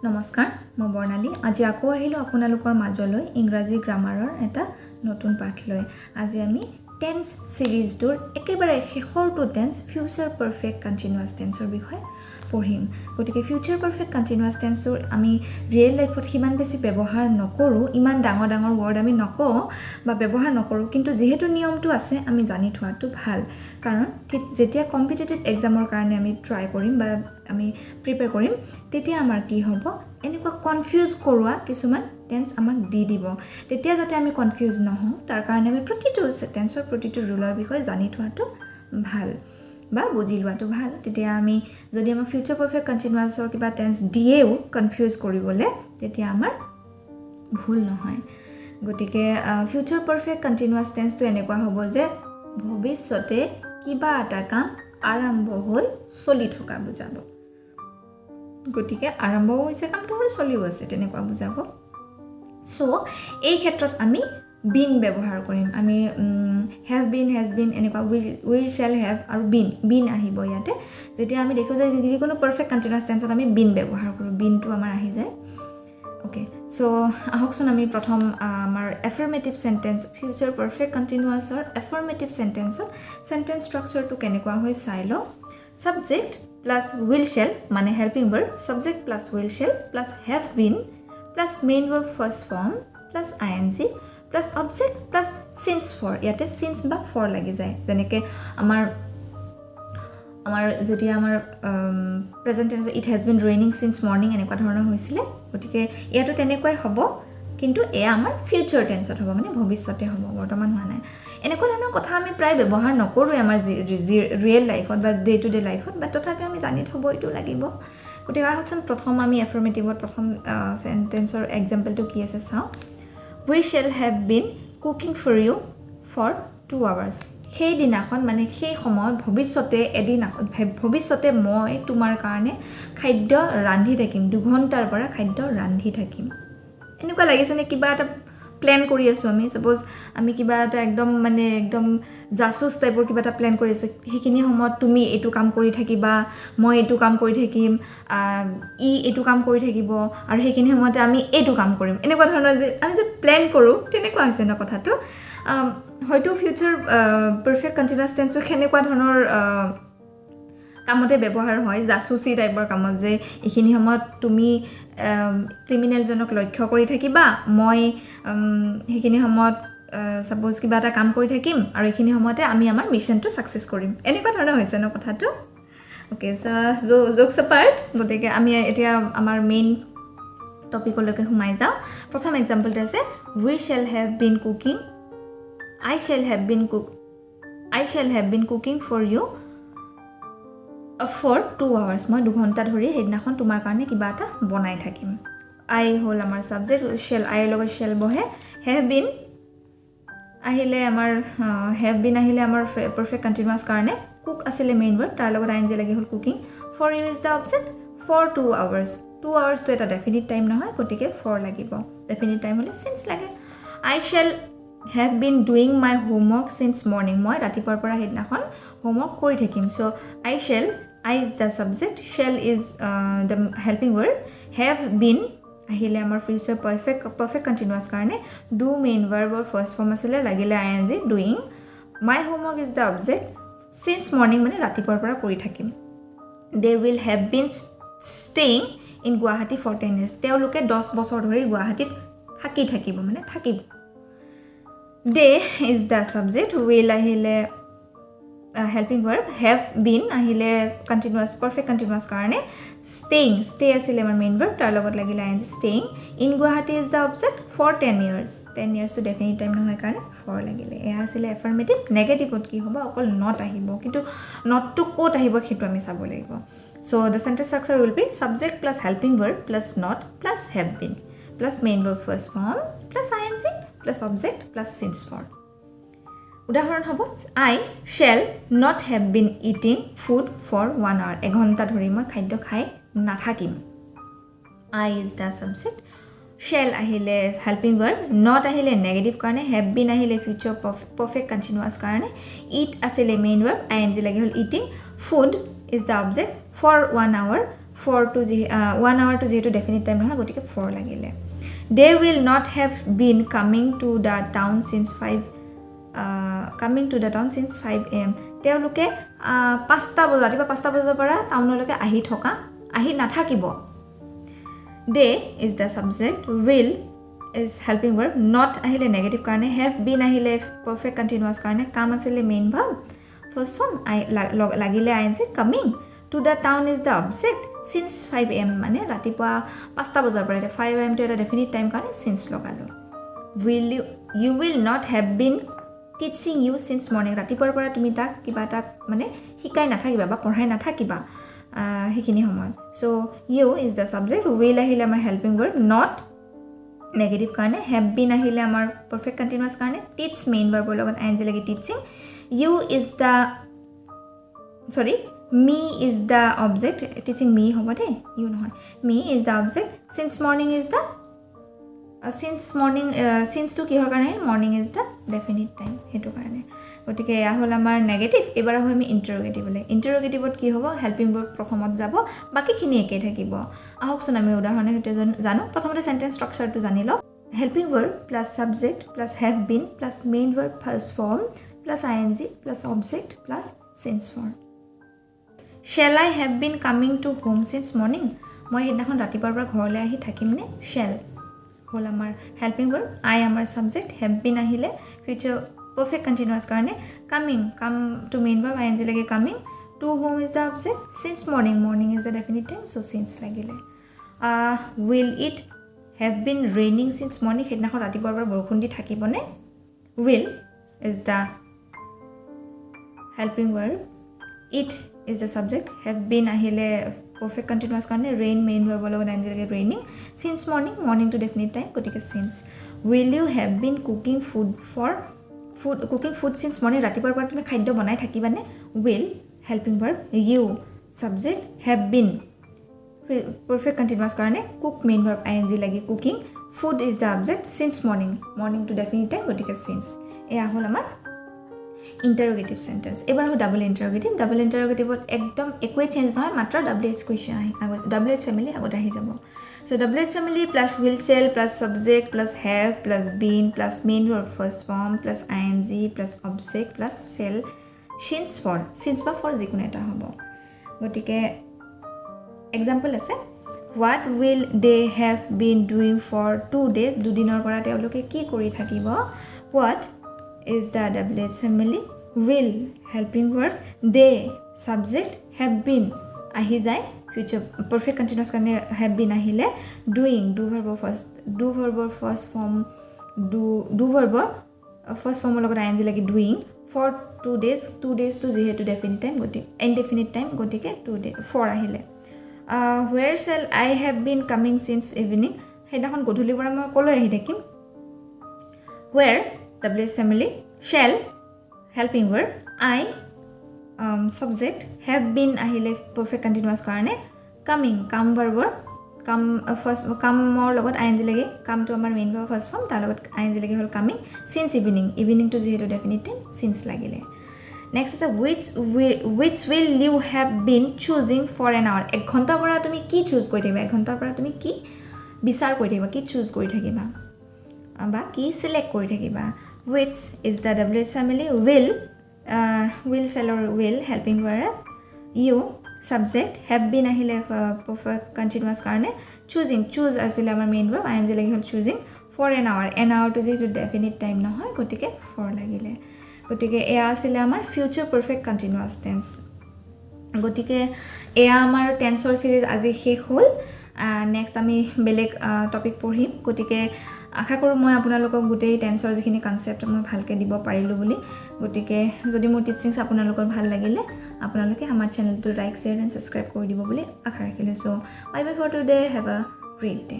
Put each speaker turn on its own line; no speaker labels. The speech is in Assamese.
নমস্কাৰ মই বৰ্ণালী আজি আকৌ আহিলো আপোনালোকৰ মাজলৈ ইংৰাজী গ্ৰামাৰৰ এটা নতুন পাঠ লৈ আজি আমি টেন্স সিৰিজটোৰ একেবাৰে শেষৰটো টেন্স ফিউচাৰ পাৰফেক্ট কন্টিনিউয়াছ টেন্সৰ বিষয়ে পঢ়িম গতিকে ফিউচাৰ পাৰফেক্ট কন্টিনিউয়াছ টেন্সৰ আমি ৰিয়েল লাইফত হিমান বেছি ব্যৱহাৰ নকৰো ইমান ডাঙৰ ডাঙৰ ওয়াৰ্ড আমি নকওঁ বা ব্যৱহাৰ নকৰো কিন্তু যেহেতু নিয়মটো আছে আমি জানি থোৱাটো ভাল কাৰণ যেতিয়া কম্পিটিটিভ এক্সামৰ কাৰণে আমি ট্ৰাই কৰিম বা আমি প্ৰিপেয়াৰ কৰিম তেতিয়া আমাৰ কি হ'ব এনেকুৱা কনফিউজ কৰোৱা কিছুমান টেন্স আমাক দি দিব তেতিয়া যাতে আমি কনফিউজ নহওঁ তাৰ কাৰণে আমি প্ৰতিটো টেন্সৰ প্ৰতিটো ৰুলৰ বিষয়ে জানি থোৱাটো ভাল বা বুজি লোৱাটো ভাল তেতিয়া আমি যদি আমাৰ ফিউচাৰ পাৰফেক্ট কন্টিনিউয়াছৰ কিবা টেন্স দিয়েও কনফিউজ কৰিবলৈ তেতিয়া আমাৰ ভুল নহয় গতিকে ফিউচাৰ পাৰফেক্ট কন্টিনিউয়াছ টেন্সটো এনেকুৱা হ'ব যে ভৱিষ্যতে কিবা এটা কাম আৰম্ভ হৈ চলি থকা বুজাব গতিকে আৰম্ভ হৈছে কামটো হৈ চলিও আছে তেনেকুৱা বুজাব সো এই ক্ষেত্ৰত আমি বিন ব্যৱহাৰ কৰিম আমি হ্যাভ বিন হ্যাজ বিন এনেকুৱা উইল শ্যাল হ্যাভ আৰু বিন আহিব ইয়াতে যেতিয়া আমি দেখো যে যিকোনো পাৰফেক্ট কন্টিনিউয়াছ টেন্সত আমি বিন ব্যৱহাৰ কৰোঁ বিনটো আমাৰ আহি যায় ওকে সো আহকচোন আমি প্ৰথম আমাৰ এফাৰ্মেটিভ সেন্টেন্স ফিউচাৰ পাৰফেক্ট কন্টিনিউয়াছৰ এফাৰ্মেটিভ সেন্টেন্সত সেন্টেন্স স্ট্ৰাকচাৰটো কেনেকুৱা হয় চাই লওঁ subject plus will shall মানে helping verb subject plus will shall plus have been plus main verb first form plus ing plus object plus since for ইয়াতে since বা for লাগি যায় যেনেকৈ আমাৰ যেতিয়া আমাৰ present tense it has been raining since morning এনেকুৱা ধৰণৰ হৈছিল গতিকে ইয়াতো তেনেকুৱাই হ'ব কিন্তু এয়া আমাৰ ফিউচাৰ টেন্সত হ'ব মানে ভৱিষ্যতে হ'ব বৰ্তমান হোৱা নাই এনেকুৱা ধৰণৰ কথা আমি প্ৰায় ব্যৱহাৰ নকৰোঁ আমাৰ ৰিয়েল লাইফত বা ডে টু ডে লাইফত বা তথাপি আমি জানি থ'ব এইটো লাগিব গতিকে আহকচোন প্ৰথম আমি এফাৰ্মেটিভত প্ৰথম সেন্টেন্সৰ এক্সাম্পলটো কি আছে চাওঁ we shall have been cooking for you for 2 hours সেই দিনাখন মানে সেই সময়ত ভৱিষ্যতে মই তোমাৰ কাৰণে খাদ্য ৰান্ধি থাকিম 2 ঘণ্টাৰ পৰা খাদ্য ৰান্ধি থাকিম এনেকুৱা লাগিছে নে কিবা এটা প্ল্যান কৰি আছো আমি সাপোজ আমি কিবা এটা একদম জাসুস টাইপৰ কিবা এটা প্ল্যান কৰি আছো সেইখিনি সময়ত তুমি এটো কাম কৰি থাকিবা মই এটো কাম কৰি থাকিম এটো কাম কৰি থাকিব আৰু সেইখিনি সময়তে আমি এটো কাম কৰিম এনেকুৱা ধৰণৰ যে আমি যে প্ল্যান কৰো তেনেকুৱা হৈছে ন কথাটো হয়তো ফিউচাৰ পাৰফেক্ট কন্টিনিউয়াছ টেন্সৰ কেনেকুৱা ধৰণৰ কামতে ব্যৱহাৰ হয় জাসুসি টাইপৰ কামত যে এইখিনি সময়ত তুমি ক্ৰিমিনেল জনক লক্ষ্য কৰি থাকিবা মই সেইখিনি সময়ত সাপোজ কিবা এটা কাম কৰি থাকিম আৰু এইখিনি সময়তে আমি আমাৰ মিশনটো সাকসেস কৰিম এনেকুৱা ধৰণৰ হৈছে ন কথাটো ওকে সো জোকস এপাৰ্ট গতিকে আমি এতিয়া আমাৰ মেইন টপিকলৈকে সোমাই যাওঁ প্ৰথম এক্সাম্পলটো আছে we shall have been cooking I shall have been cooking for you for 2 hours মই 2 ঘণ্টা ধৰি হেদিনাখন তোমাৰ কাৰণে কিবা এটা বনাই থাকিম I হল আমাৰ সাবজেক্ট shall I লগত shall বহে have been আহিলে আমাৰ পাৰফেক্ট কন্টিনিউয়াছ কাৰণে কুক আছিল মেইন ভাৰ্ব তাৰ লগত ing লাগি হল cooking for you is the object for 2 hours 2 hours তো এটা ডেফিনিট টাইম নহয় গতিকে for লাগিব ডেফিনিট টাইম হলে since লাগে I shall have been doing my homework since morning মই ৰাতিপুৱাৰ পৰা হেদিনাখন homework কৰি থাকিম so I is the subject shall is the helping verb have been আহিলে আমাৰ ফিউচাৰ পাৰফেক্ট কন্টিনিউয়াছ কাৰণে do main verb or first form আছিল লাগিলে ing doing my homework is the object since morning মানে ৰাতিপুৱাৰ পৰা কৰি থাকিম they will have been staying in Guwahati for 10 years তেওঁলোকে 10 বছৰ ধৰি গুৱাহাটীত থাকিব মানে থাকিব they is the subject will আহিলে helping verb have been আহিলে continuous perfect continuous কাৰণে stay আছিল আমাৰ main verb তাৰ লগত লাগিলে ing staying in Guwahati is the object for 10 years to definite time নহয় কাৰণে for লাগিলে এয়া আছিল affirmative negative কি হ'ব অকল not আহিব কিন্তু not to quote আহিব সেইটো আমি চাব লাগিব so the sentence structure will be subject plus helping verb plus not plus have been plus main verb first form plus ing plus object plus since for উদাহৰণ হ'ব I shall not have been eating food for 1 hour 1 ঘণ্টা ধৰি মই খাদ্য খাই নাথাকিম I is the subject shall আহিলে helping verb not আহিলে negative কাৰণে have been আহিলে future perfect continuous কাৰণে eat আছিল main verb ing লাগি হল eating food is the object for 1 hour 4 to 1 hour to যেহেতু definite time নহয় গতিকে 4 লাগিলে they will not have been coming to the town since 5 am তেওঁলোকে 5টা বজা ৰাতিপুৱা 5টা বজাৰ পৰা টাউনলৈকে আহি নাথাকিব they is the subject will is helping verb not আহিলে negative কাৰণে have been আহিলে perfect continuous কাৰণে কাম আছিলে main verb first form লাগিলে ing coming to the town is the object since 5 am মানে ৰাতিপুৱা 5টা বজাৰ পৰা 5 am to এটা definite time কাৰণে since লগালো you will not have been teaching you since morning ৰাতিপুৱাৰ পৰা তুমি তাক কিবা তাক মানে শিকাই নাথাকিবা বা পঢ়াই নাথাকিবা হেখিনি সময় so you is the subject will আহিলে আমাৰ helping verb not negative কাৰণে have been আহিলে আমাৰ perfect continuous কাৰণে teach main verb লগত ing লাগি teaching you is the sorry me is the object teaching me হ'ব দে you নহয় me is the object since morning is the since to কিহৰ কাৰণে morning is the definite time হেতু কাৰণে গতিকে এয়া হ'ল আমাৰ নেগেটিভ এবাৰ হয় আমি ইন্টাৰোগেটিভলে ইন্টাৰোগেটিভত কি হ'ব হেল্পিং ভাৰ্ব প্ৰথমত যাব বাকিখিনি একে থাকিব আহকচোন আমি উদাহৰণে হেতু জানো প্ৰথমতে সেন্টেন্স স্ট্ৰাকচাৰটো জানি লও helping verb plus subject plus have been plus main verb first form plus ing plus object plus since form shall I have been coming to home since morning মই হেদিনাখন ৰাতিপুৱাৰ পৰা ঘৰলৈ আহি থাকিমনে shall হল আমাৰ হেল্পিং ভাৰ্ব I আমাৰ সাবজেক্ট have been আহিলে future perfect continuous karne coming come to main verb ing lage coming to whom is the object since morning is the definite time so since lagile will it have been raining since morning hedna khon rati par borokhun di thakibone will is the helping verb it is the subject have been ahile perfect continuous karne rain main verb logot ing lage raining since morning to definite time gotike since will you have been cooking food since morning ৰাতিপুৱাৰ পৰা তুমি খাদ্য বনাই থাকিবানে will helping verb you subject have been perfect continuous কাৰণে cook main verb ing লাগি cooking food is the object since morning to definite time গতিকে since এয়া হ'ল আমাৰ ইন্টাৰোগেটিভ সেন্টেন্স এবাৰ হো ডাবল ইন্টাৰোগেটিভত একদম একোৱে চেঞ্জ নহয় মাত্ৰ wh কোৱেশ্চন আহি wh ফ্যামিলি আগত আহি যাব so wh family plus will shall plus subject plus have plus been plus main verb first form plus ing plus object plus shall since বা for যিকোনো এটা হ'ব গতিকে এক্সাম্পল আছে what will they have been doing for 2 days দুদিনৰ পৰা তেওঁলোকে কি কৰি থাকিব what is the wh family will helping verb they subject have been ahi যায় future perfect continuous karne have been ahile doing do verb first form do verb first form logot ing lagi doing for 2 days to jehetu definite time goti indefinite time gotike 2 day 4 ahile where shall I have been coming since evening hedakhon godhuli pora moi kolo ahi dekim where wh family shall helping verb I subject have been ahile perfect continuous karne coming come verb first come or logot ing lage come to amar main verb first form tar logot ing lage hol coming since evening to jehetu definite time since lagile next is which will you have been choosing for an hour ek ghonta pora tumi ki choose kori thakba ek ghonta pora tumi ki bisar kori thakba ki choose kori thakiba ba ki select kori thakiba which is the wh family will shall or will helping verb you subject have been ahile perfect continuous karne choose asile amar main verb ing lagi hol choosing for an hour to jehetu definite time নহয় গটিকে for লাগিলে গটিকে এয়া asile amar future perfect continuous tense গটিকে এয়া আমাৰ টেন্সৰ সিৰিজ আজি শেষ হল নেক্সট আমি বেলেগ টপিক পঢ়িম গটিকে আশা কৰো মই আপোনালোকক গুটেই টেন্সৰ যিখিনি কনসেপ্ট মই ভালকে দিব পাৰিলো বুলি গটিকে যদি মোৰ টিচিংছ আপোনালোকৰ ভাল লাগিলে আপোনালোকে আমাৰ চেনেলটো লাইক শেয়াৰ এণ্ড সাবস্ক্ৰাইব কৰি দিব বুলি আশা ৰাখিলো so bye bye for today have a great day